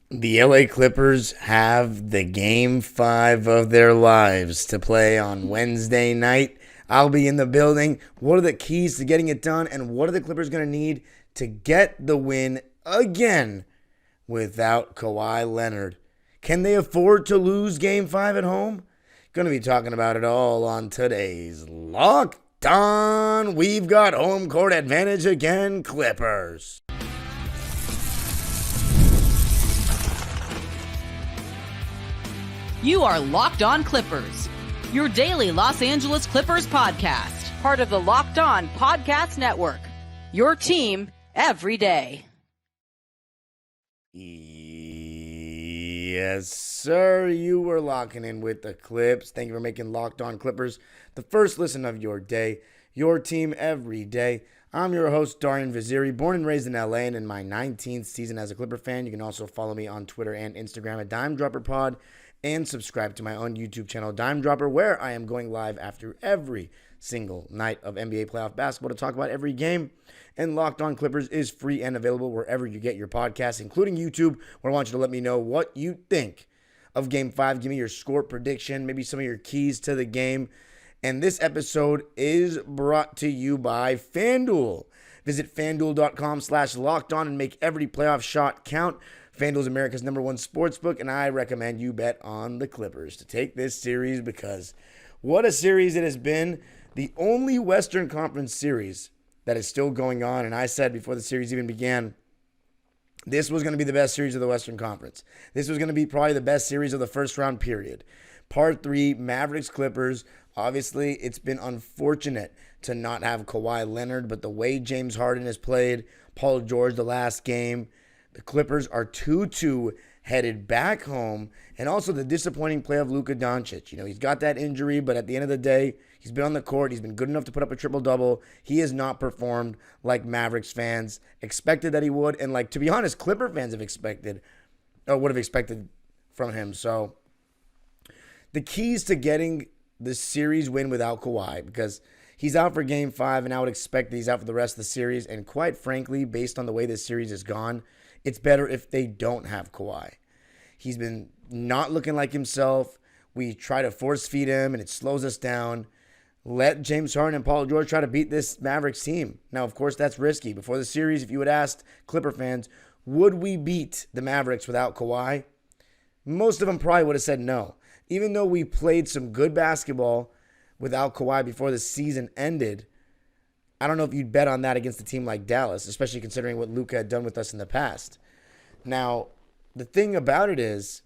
The LA Clippers have the game 5 of their lives to play on Wednesday night. I'll be in the building. What are the keys to getting it done, and what are the Clippers going to need to get the win again without Kawhi Leonard? Can they afford to lose game 5 at home? Going to be talking about it all on today's Locked On. We've got home court advantage again, Clippers. You are Locked On Clippers, your daily Los Angeles Clippers podcast, part of the Locked On Podcast Network, your team every day. Yes, sir, you were locking in with the Clips. Thank you for making Locked On Clippers the first listen of your day, your team every day. I'm your host, Darian Vaziri, born and raised in LA and in my 19th season as a Clipper fan. You can also follow me on Twitter and Instagram at DimeDropperPod. And subscribe to my own YouTube channel, Dime Dropper, where I am going live after every single night of NBA playoff basketball to talk about every game. And Locked On Clippers is free and available wherever you get your podcasts, including YouTube, where I want you to let me know what you think of Game 5. Give me your score prediction, maybe some of your keys to the game. And this episode is brought to you by FanDuel. Visit FanDuel.com/LockedOn and make every playoff shot count. FanDuel is America's #1 sportsbook, and I recommend you bet on the Clippers to take this series because what a series it has been. The only Western Conference series that is still going on, and I said before the series even began, this was going to be the best series of the Western Conference. This was going to be probably the best series of the first round period. Part 3, Mavericks-Clippers. Obviously, it's been unfortunate to not have Kawhi Leonard, but the way James Harden has played, Paul George the last game, the Clippers are 2-2 headed back home, and also the disappointing play of Luka Doncic. You know, he's got that injury, but at the end of the day, he's been on the court. He's been good enough to put up a triple-double. He has not performed like Mavericks fans expected that he would, and like, to be honest, Clipper fans have expected, or would have expected from him. So the keys to getting the series win without Kawhi, because he's out for Game 5, and I would expect that he's out for the rest of the series, and quite frankly, based on the way this series has gone, it's better if they don't have Kawhi. He's been not looking like himself. We try to force feed him, and it slows us down. Let James Harden and Paul George try to beat this Mavericks team. Now, of course, that's risky. Before the series, if you had asked Clipper fans, would we beat the Mavericks without Kawhi? Most of them probably would have said no. Even though we played some good basketball without Kawhi before the season ended, I don't know if you'd bet on that against a team like Dallas, especially considering what Luka had done with us in the past. Now, the thing about it is,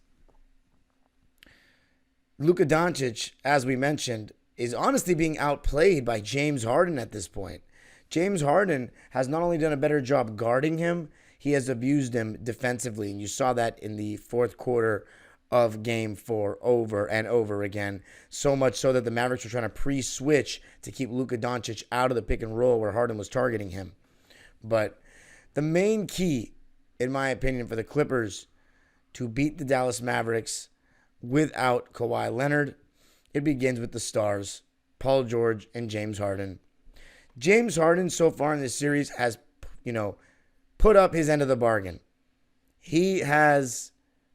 Luka Doncic, as we mentioned, is honestly being outplayed by James Harden at this point. James Harden has not only done a better job guarding him, he has abused him defensively, and you saw that in the fourth quarter of Game 4 over and over again. So much so that the Mavericks were trying to pre-switch to keep Luka Doncic out of the pick and roll where Harden was targeting him. But the main key, in my opinion, for the Clippers to beat the Dallas Mavericks without Kawhi Leonard, it begins with the stars, Paul George and James Harden. James Harden so far in this series has, put up his end of the bargain. He has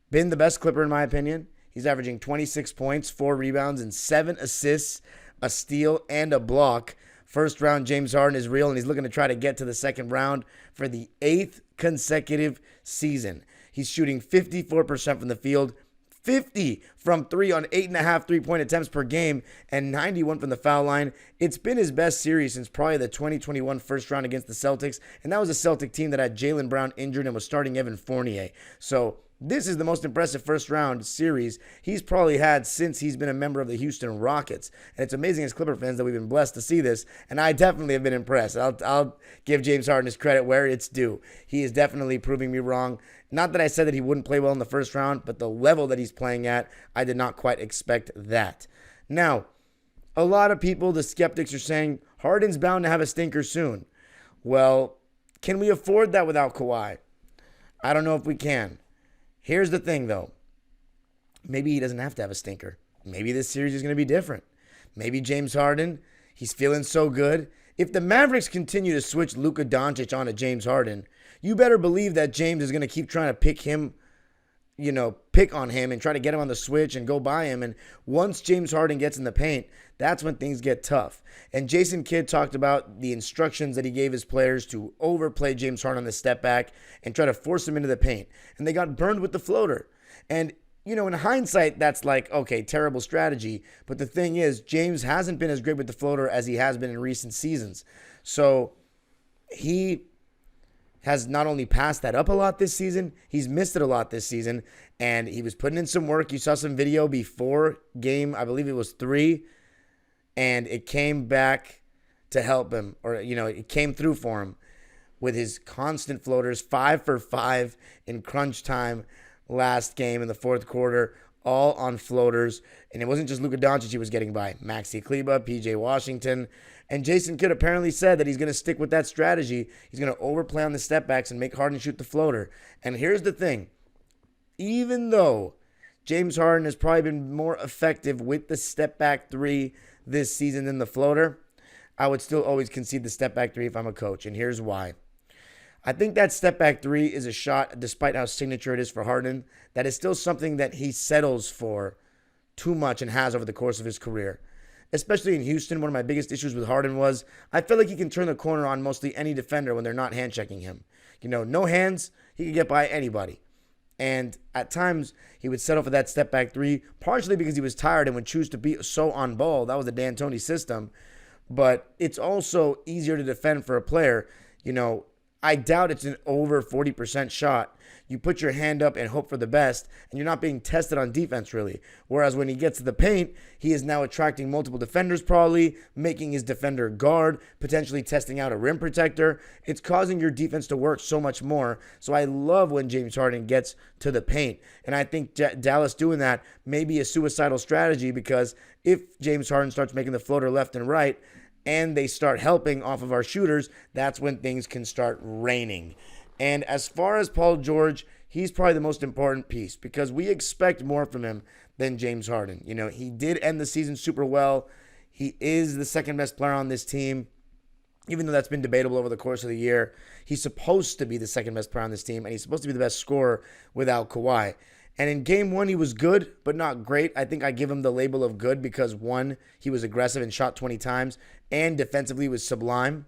been the best Clipper in my opinion. He's averaging 26 points, 4 rebounds, and 7 assists, a steal, and a block. First round, James Harden is real, and he's looking to try to get to the second round for the 8th consecutive season. He's shooting 54% from the field, 50 from 3 on 8.5 3-point attempts per game, and 91 from the foul line. It's been his best series since probably the 2021 first round against the Celtics, and that was a Celtic team that had Jaylen Brown injured and was starting Evan Fournier. So this is the most impressive first-round series he's probably had since he's been a member of the Houston Rockets. And it's amazing as Clipper fans that we've been blessed to see this, and I definitely have been impressed. I'll give James Harden his credit where it's due. He is definitely proving me wrong. Not that I said that he wouldn't play well in the first round, but the level that he's playing at, I did not quite expect that. Now, a lot of people, the skeptics, are saying Harden's bound to have a stinker soon. Well, can we afford that without Kawhi? I don't know if we can. Here's the thing, though. Maybe he doesn't have to have a stinker. Maybe this series is going to be different. Maybe James Harden, he's feeling so good. If the Mavericks continue to switch Luka Doncic onto James Harden, you better believe that James is going to keep trying to pick him pick on him and try to get him on the switch and go by him. And once James Harden gets in the paint, that's when things get tough. And Jason Kidd talked about the instructions that he gave his players to overplay James Harden on the step back and try to force him into the paint. And they got burned with the floater. And, in hindsight, that's like, okay, terrible strategy. But the thing is, James hasn't been as great with the floater as he has been in recent seasons. So he has not only passed that up a lot this season, he's missed it a lot this season, and he was putting in some work. You saw some video before game, I believe it was 3, and it came back to help him, or, it came through for him with his constant floaters, 5 for 5 in crunch time last game in the fourth quarter, all on floaters. And it wasn't just Luka Doncic he was getting by. Maxi Kleber, PJ Washington. And Jason Kidd apparently said that he's going to stick with that strategy. He's going to overplay on the step backs and make Harden shoot the floater. And here's the thing. Even though James Harden has probably been more effective with the step back 3 this season than the floater, I would still always concede the step back 3 if I'm a coach. And here's why. I think that step back 3 is a shot, despite how signature it is for Harden, that is still something that he settles for too much and has over the course of his career. Especially in Houston, one of my biggest issues with Harden was I feel like he can turn the corner on mostly any defender when they're not hand-checking him. No hands, he can get by anybody. And at times, he would settle for that step back 3, partially because he was tired and would choose to be so on ball. That was the D'Antoni system. But it's also easier to defend for a player. I doubt it's an over 40% shot. You put your hand up and hope for the best, and you're not being tested on defense, really. Whereas when he gets to the paint, he is now attracting multiple defenders, probably, making his defender guard, potentially testing out a rim protector. It's causing your defense to work so much more. So I love when James Harden gets to the paint. And I think Dallas doing that may be a suicidal strategy, because if James Harden starts making the floater left and right, and they start helping off of our shooters, that's when things can start raining. And as far as Paul George, he's probably the most important piece, because we expect more from him than James Harden. He did end the season super well. He is the second best player on this team, even though that's been debatable over the course of the year. He's supposed to be the second best player on this team, and he's supposed to be the best scorer without Kawhi. And in game 1, he was good, but not great. I think I give him the label of good because, 1, he was aggressive and shot 20 times, and defensively was sublime.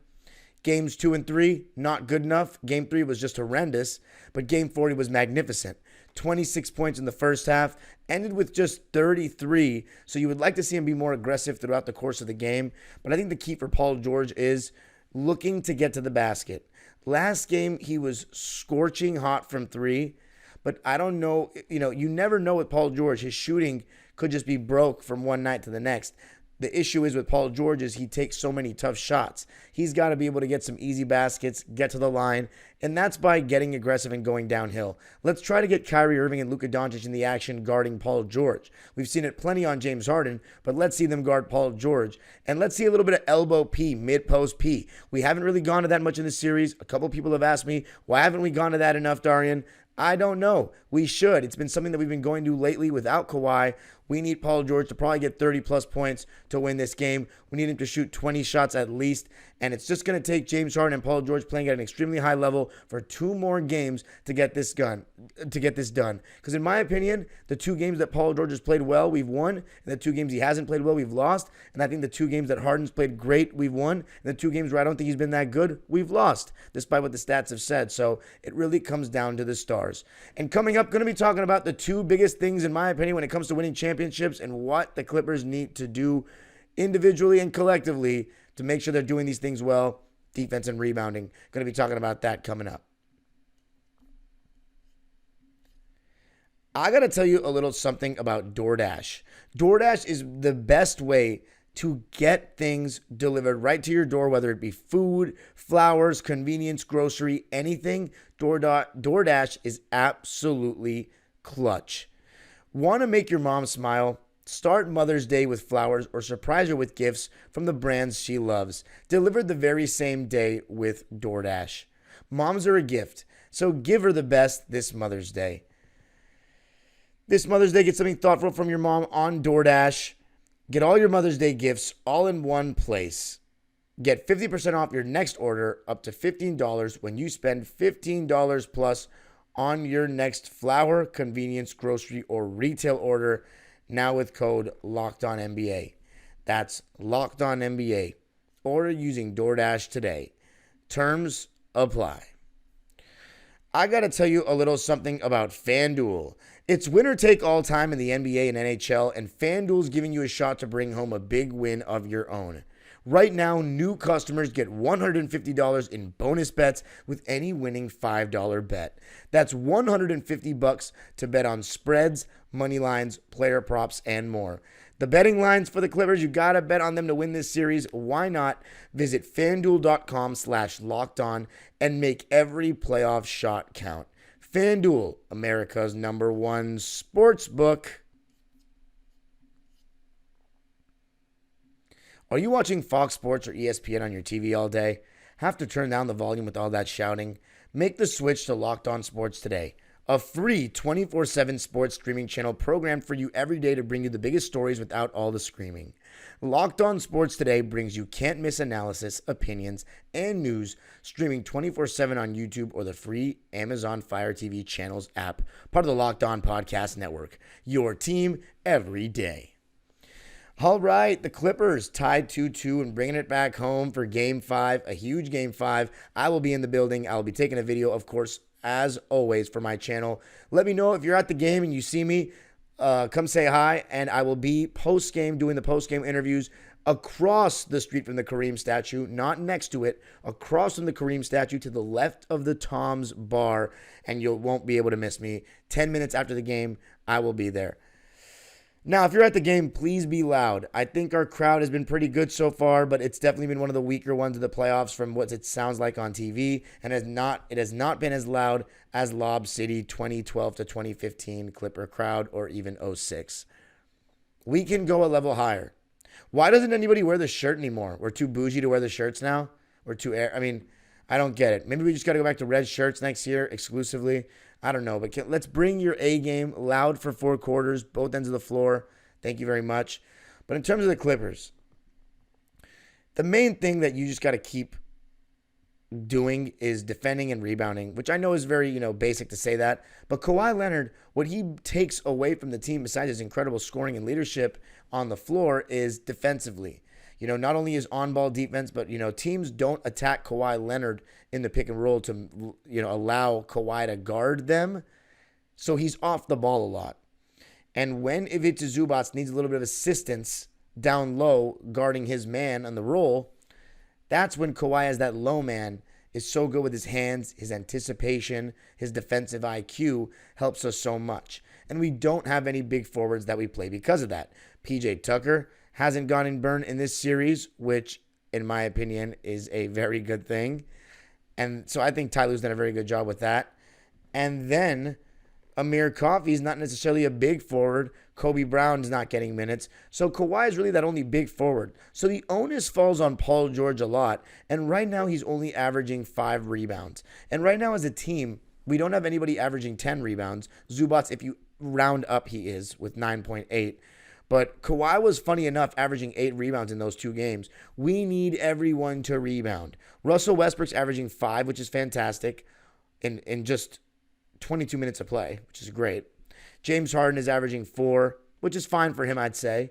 Games 2 and 3, not good enough. Game 3 was just horrendous, but game 4, he was magnificent. 26 points in the first half, ended with just 33, so you would like to see him be more aggressive throughout the course of the game. But I think the key for Paul George is looking to get to the basket. Last game, he was scorching hot from 3. But I don't know, you never know with Paul George. His shooting could just be broke from one night to the next. The issue is with Paul George is he takes so many tough shots. He's got to be able to get some easy baskets, get to the line, and that's by getting aggressive and going downhill. Let's try to get Kyrie Irving and Luka Doncic in the action guarding Paul George. We've seen it plenty on James Harden, but let's see them guard Paul George. And let's see a little bit of elbow P, mid-post P. We haven't really gone to that much in this series. A couple people have asked me, why haven't we gone to that enough, Darian? I don't know. We should. It's been something that we've been going to lately without Kawhi. We need Paul George to probably get 30-plus points to win this game. We need him to shoot 20 shots at least. And it's just going to take James Harden and Paul George playing at an extremely high level for 2 more games to get this done. Because in my opinion, the 2 games that Paul George has played well, we've won. And the 2 games he hasn't played well, we've lost. And I think the 2 games that Harden's played great, we've won. And the 2 games where I don't think he's been that good, we've lost, despite what the stats have said. So it really comes down to the stars. And coming up, going to be talking about the 2 biggest things, in my opinion, when it comes to winning championships and what the Clippers need to do individually and collectively to make sure they're doing these things well, defense and rebounding. Going to be talking about that coming up. I got to tell you a little something about DoorDash. DoorDash is the best way to get things delivered right to your door, whether it be food, flowers, convenience, grocery, anything. DoorDash is absolutely clutch. Want to make your mom smile? Start Mother's Day with flowers or surprise her with gifts from the brands she loves. Delivered the very same day with DoorDash. Moms are a gift, so give her the best this Mother's Day. This Mother's Day, get something thoughtful from your mom on DoorDash. Get all your Mother's Day gifts all in one place. Get 50% off your next order up to $15 when you spend $15 plus on your next flour, convenience, grocery, or retail order, now with code LOCKEDONNBA. That's LOCKEDONNBA. Order using DoorDash today. Terms apply. I got to tell you a little something about FanDuel. It's winner take all time in the NBA and NHL, and FanDuel's giving you a shot to bring home a big win of your own. Right now, new customers get $150 in bonus bets with any winning $5 bet. That's $150 to bet on spreads, money lines, player props, and more. The betting lines for the Clippers, you got to bet on them to win this series. Why not? Visit FanDuel.com/lockedon and make every playoff shot count. FanDuel, America's #1 sports book. Are you watching Fox Sports or ESPN on your TV all day? Have to turn down the volume with all that shouting? Make the switch to Locked On Sports today. A free 24/7 sports streaming channel programmed for you every day to bring you the biggest stories without all the screaming. Locked On Sports Today brings you can't-miss analysis, opinions, and news streaming 24/7 on YouTube or the free Amazon Fire TV channels app, part of the Locked On Podcast Network. Your team every day. All right, the Clippers tied 2-2 and bringing it back home for Game 5, a huge Game 5. I will be in the building. I'll be taking a video, of course, as always, for my channel. Let me know if you're at the game and you see me. Come say hi, and I will be post-game doing the post-game interviews across the street from the Kareem statue, not next to it, across from the Kareem statue to the left of the Tom's Bar, and you won't be able to miss me. 10 minutes after the game, I will be there. Now, if you're at the game, please be loud. I think our crowd has been pretty good so far, but it's definitely been one of the weaker ones of the playoffs from what it sounds like on TV, and it has not been as loud as Lob City 2012 to 2015 Clipper crowd or even 06. We can go a level higher. Why doesn't anybody wear the shirt anymore? We're too bougie to wear the shirts now? I don't get it. Maybe we just got to go back to red shirts next year exclusively. I don't know, but let's bring your A game loud for 4 quarters, both ends of the floor. Thank you very much. But in terms of the Clippers, the main thing that you just got to keep doing is defending and rebounding, which I know is very, basic to say that. But Kawhi Leonard, what he takes away from the team besides his incredible scoring and leadership on the floor is defensively. Not only his on-ball defense, but, teams don't attack Kawhi Leonard in the pick and roll to, allow Kawhi to guard them. So he's off the ball a lot. And when Ivica Zubac needs a little bit of assistance down low guarding his man on the roll, that's when Kawhi, as that low man, is so good with his hands, his anticipation, his defensive IQ helps us so much. And we don't have any big forwards that we play because of that. PJ Tucker hasn't gotten burned in this series, which, in my opinion, is a very good thing. And so I think Ty Lue's done a very good job with that. And then Amir Coffey is not necessarily a big forward. Kobe Brown's not getting minutes. So Kawhi is really that only big forward. So the onus falls on Paul George a lot. And right now he's only averaging 5 rebounds. And right now as a team, we don't have anybody averaging 10 rebounds. Zubac, if you round up, he is with 9.8. But Kawhi was, funny enough, averaging 8 rebounds in those 2 games. We need everyone to rebound. Russell Westbrook's averaging 5, which is fantastic, in just 22 minutes of play, which is great. James Harden is averaging 4, which is fine for him, I'd say.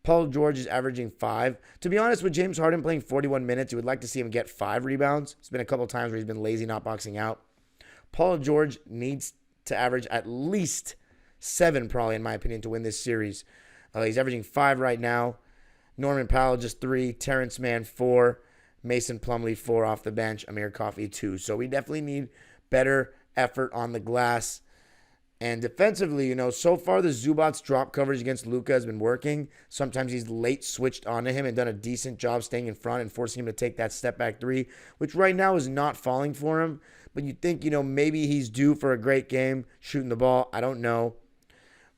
Paul George is averaging 5. To be honest, with James Harden playing 41 minutes, you would like to see him get 5 rebounds. It's been a couple times where he's been lazy not boxing out. Paul George needs to average at least 7, probably, in my opinion, to win this series. He's averaging 5 right now. Norman Powell just 3. Terrence Mann 4. Mason Plumlee 4 off the bench. Amir Coffey 2. So we definitely need better effort on the glass. And defensively, so far the Zubac's drop coverage against Luka has been working. Sometimes he's late switched onto him and done a decent job staying in front and forcing him to take that step back 3, which right now is not falling for him. But you think, maybe he's due for a great game shooting the ball. I don't know.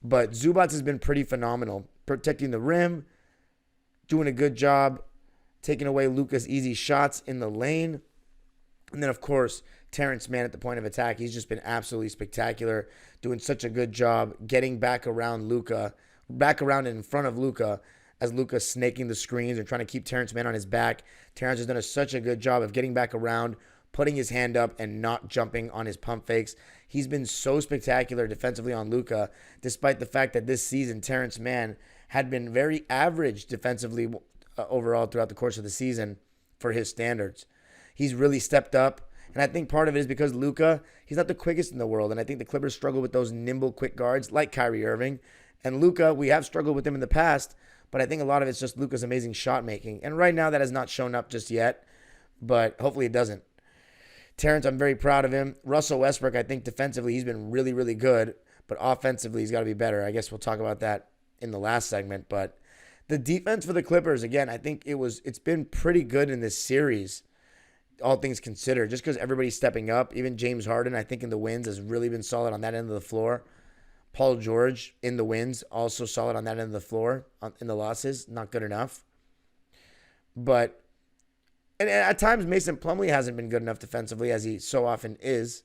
But Zubac has been pretty phenomenal, protecting the rim, doing a good job, taking away Luka's easy shots in the lane. And then, of course, Terrence Mann at the point of attack. He's just been absolutely spectacular, doing such a good job getting back around Luka, back around in front of Luka as Luka's snaking the screens and trying to keep Terrence Mann on his back. Terrence has done such a good job of getting back around, putting his hand up and not jumping on his pump fakes. He's been so spectacular defensively on Luka, despite the fact that this season Terrence Mann had been very average defensively overall throughout the course of the season for his standards. He's really stepped up, and I think part of it is because Luka, he's not the quickest in the world, and I think the Clippers struggle with those nimble, quick guards like Kyrie Irving. And Luka, we have struggled with him in the past, but I think a lot of it's just Luka's amazing shot making. And right now that has not shown up just yet, but hopefully it doesn't. Terrence, I'm very proud of him. Russell Westbrook, I think defensively he's been really, really good, but offensively he's got to be better. I guess we'll talk about that in the last segment. But the defense for the Clippers, again, I think it's been pretty good in this series, all things considered, just because everybody's stepping up. Even James Harden, I think in the wins, has really been solid on that end of the floor. Paul George in the wins, also solid on that end of the floor. In the losses, not good enough. But and at times, Mason Plumlee hasn't been good enough defensively, as he so often is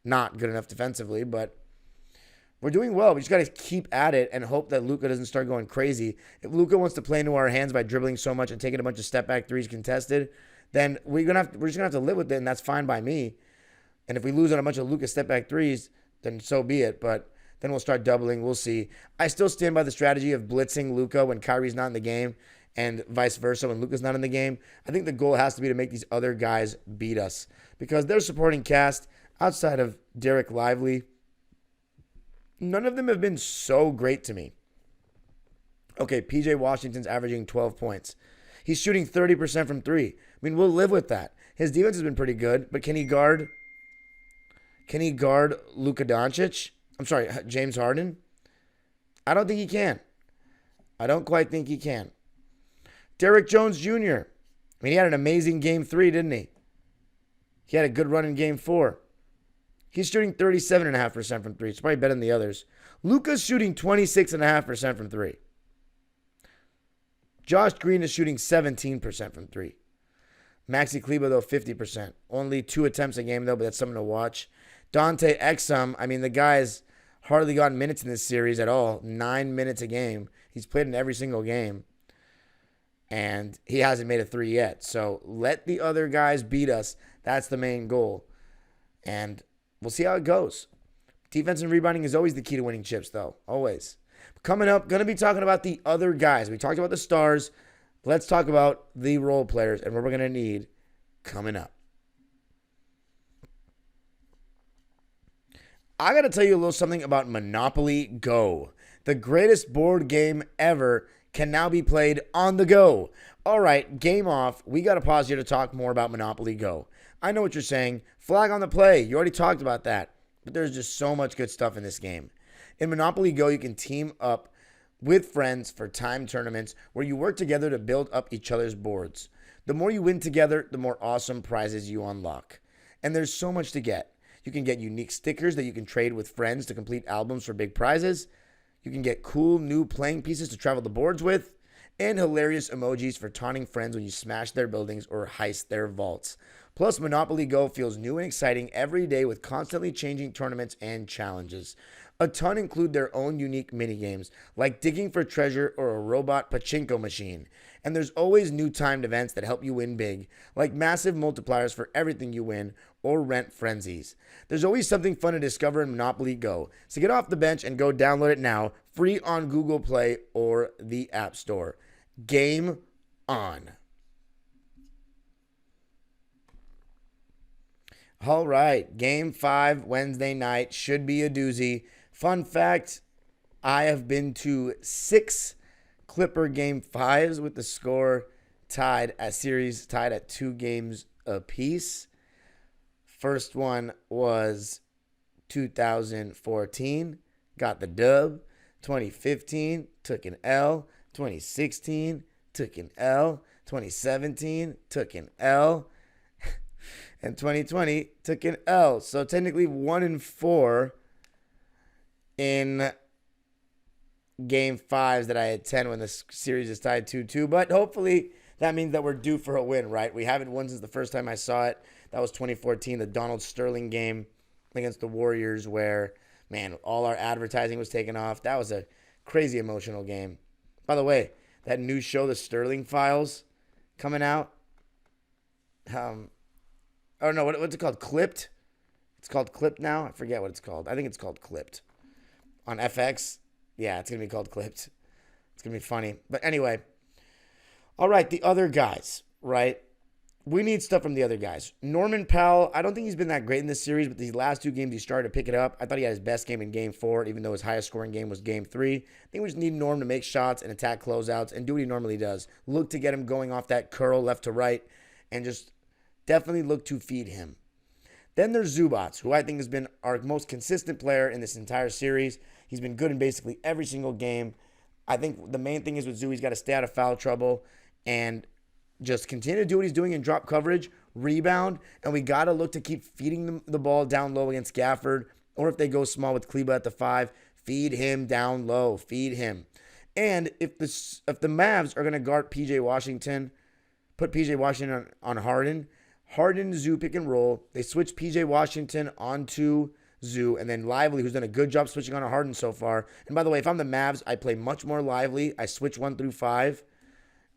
not good enough defensively. But we're doing well. We just got to keep at it and hope that Luka doesn't start going crazy. If Luka wants to play into our hands by dribbling so much and taking a bunch of step-back threes contested, then we're just going to have to live with it, and that's fine by me. And if we lose on a bunch of Luka step-back threes, then so be it. But then we'll start doubling. We'll see. I still stand by the strategy of blitzing Luka when Kyrie's not in the game, and vice versa when Luka's not in the game. I think the goal has to be to make these other guys beat us, because their supporting cast, outside of Derek Lively, none of them have been so great to me. Okay, PJ Washington's averaging 12 points. He's shooting 30% from three. I mean, we'll live with that. His defense has been pretty good, but can he guard Luka Doncic? I'm sorry, James Harden? I don't think he can. I don't quite think he can. Derrick Jones Jr. I mean, he had an amazing game 3, didn't he? He had a good run in game 4. He's shooting 37.5% from 3. It's probably better than the others. Luka's shooting 26.5% from 3. Josh Green is shooting 17% from 3. Maxi Kleber, though, 50%. Only 2 attempts a game, though, but that's something to watch. Dante Exum, I mean, the guy's hardly gotten minutes in this series at all. 9 minutes a game. He's played in every single game. And he hasn't made a 3 yet. So let the other guys beat us. That's the main goal. And we'll see how it goes. Defense and rebounding is always the key to winning chips, though. Always. Coming up, going to be talking about the other guys. We talked about the stars. Let's talk about the role players and what we're going to need coming up. I got to tell you a little something about Monopoly Go. The greatest board game ever can now be played on the go. All right, game off. We got to pause here to talk more about Monopoly Go. I know what you're saying. Flag on the play. You already talked about that. But there's just so much good stuff in this game. In Monopoly Go, you can team up with friends for time tournaments where you work together to build up each other's boards. The more you win together, the more awesome prizes you unlock. And there's so much to get. You can get unique stickers that you can trade with friends to complete albums for big prizes. You can get cool new playing pieces to travel the boards with, and hilarious emojis for taunting friends when you smash their buildings or heist their vaults. Plus, Monopoly Go feels new and exciting every day with constantly changing tournaments and challenges. A ton include their own unique minigames, like digging for treasure or a robot pachinko machine. And there's always new timed events that help you win big, like massive multipliers for everything you win or rent frenzies. There's always something fun to discover in Monopoly Go. So get off the bench and go download it now, free on Google Play or the App Store. Game on. All right, Game 5 Wednesday night should be a doozy. Fun fact, I have been to 6 Clipper Game 5s with the score tied at 2 games apiece. First one was 2014, got the dub. 2015, took an L. 2016, took an L. 2017, took an L. And 2020, took an L. So technically 1-4 in Game 5s that I attend when the series is tied 2-2. But hopefully that means that we're due for a win, right? We haven't won since the first time I saw it. That was 2014, the Donald Sterling game against the Warriors where, man, all our advertising was taken off. That was a crazy emotional game. By the way, that new show, The Sterling Files, coming out. What's it called? Clipped? It's called Clipped now. I forget what it's called. I think it's called Clipped. On FX, yeah, it's going to be called Clipped. It's going to be funny. But anyway, all right, the other guys, right? We need stuff from the other guys. Norman Powell, I don't think he's been that great in this series, but these last 2 games he started to pick it up. I thought he had his best game in Game 4, even though his highest scoring game was Game 3. I think we just need Norm to make shots and attack closeouts and do what he normally does. Look to get him going off that curl left to right and just definitely look to feed him. Then there's Zubats, who I think has been our most consistent player in this entire series. He's been good in basically every single game. I think the main thing is with Zoo, he's got to stay out of foul trouble and just continue to do what he's doing in drop coverage, rebound, and we got to look to keep feeding the ball down low against Gafford, or if they go small with Kleba at the 5, feed him down low, feed him. And if the Mavs are going to guard PJ Washington, put PJ Washington on Harden, Zoo pick and roll, they switch PJ Washington onto Zoo, and then Lively, who's done a good job switching on to Harden so far. And by the way, if I'm the Mavs, I play much more Lively. I switch 1 through 5.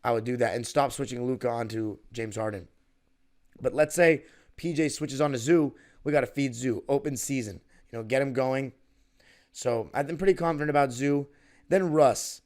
I would do that and stop switching Luka onto James Harden. But let's say PJ switches on to Zoo. We got to feed Zoo. Open season. Get him going. So I've been pretty confident about Zoo. Then Russ.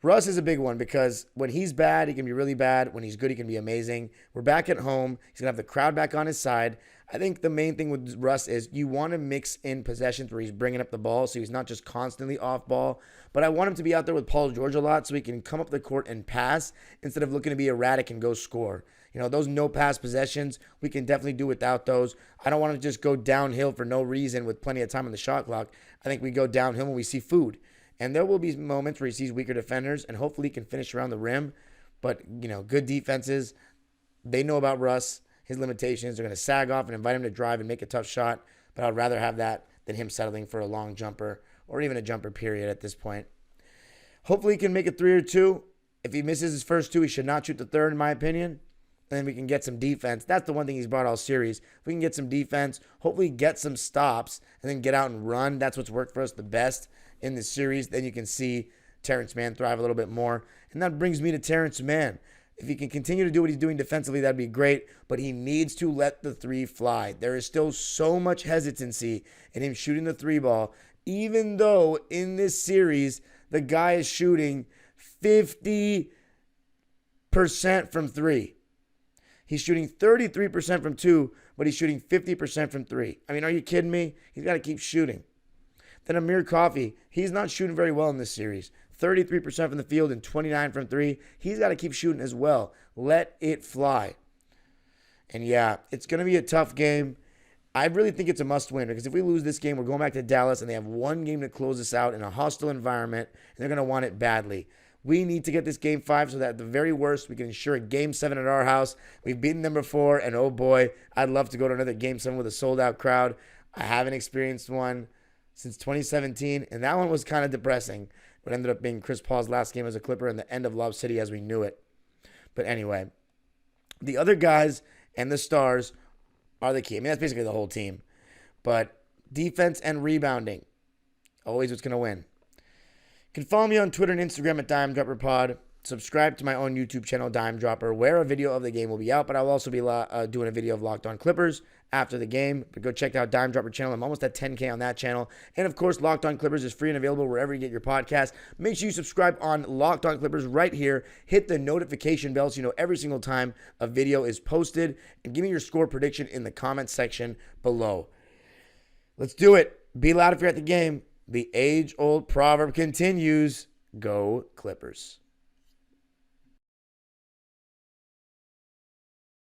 Russ is a big one because when he's bad, he can be really bad. When he's good, he can be amazing. We're back at home. He's going to have the crowd back on his side. I think the main thing with Russ is you want to mix in possessions where he's bringing up the ball so he's not just constantly off ball. But I want him to be out there with Paul George a lot so he can come up the court and pass instead of looking to be erratic and go score. Those no-pass possessions, we can definitely do without those. I don't want to just go downhill for no reason with plenty of time on the shot clock. I think we go downhill when we see food. And there will be moments where he sees weaker defenders, and hopefully he can finish around the rim. But, good defenses, they know about Russ, his limitations. They're going to sag off and invite him to drive and make a tough shot. But I'd rather have that than him settling for a long jumper or even a jumper period at this point. Hopefully he can make a 3 or 2. If he misses his first 2, he should not shoot the third, in my opinion. And then we can get some defense. That's the one thing he's brought all series. If we can get some defense, hopefully get some stops, and then get out and run. That's what's worked for us the best in this series. Then you can see Terrence Mann thrive a little bit more. And that brings me to Terrence Mann. If he can continue to do what he's doing defensively, that'd be great. But he needs to let the 3 fly. There is still so much hesitancy in him shooting the 3 ball, even though in this series, the guy is shooting 50% from 3. He's shooting 33% from 2, but he's shooting 50% from 3. I mean, are you kidding me? He's got to keep shooting. Then Amir Coffey, he's not shooting very well in this series. 33% from the field and 29% from 3. He's got to keep shooting as well. Let it fly. And yeah, it's going to be a tough game. I really think it's a must-win because if we lose this game, we're going back to Dallas and they have one game to close us out in a hostile environment, and they're going to want it badly. We need to get this Game 5 so that at the very worst, we can ensure a Game 7 at our house. We've beaten them before, and oh boy, I'd love to go to another Game 7 with a sold-out crowd. I haven't experienced one since 2017, and that one was kind of depressing. It ended up being Chris Paul's last game as a Clipper and the end of Lob City as we knew it. But anyway, the other guys and the stars are the key. I mean, that's basically the whole team. But defense and rebounding, always what's going to win. You can follow me on Twitter and Instagram at DimeDropperPod. Subscribe to my own YouTube channel, Dime Dropper, where a video of the game will be out. But I'll also be doing a video of Locked On Clippers after the game. But go check out Dime Dropper channel. I'm almost at 10K on that channel. And, of course, Locked On Clippers is free and available wherever you get your podcast. Make sure you subscribe on Locked On Clippers right here. Hit the notification bell so you know every single time a video is posted. And give me your score prediction in the comments section below. Let's do it. Be loud if you're at the game. The age-old proverb continues. Go Clippers.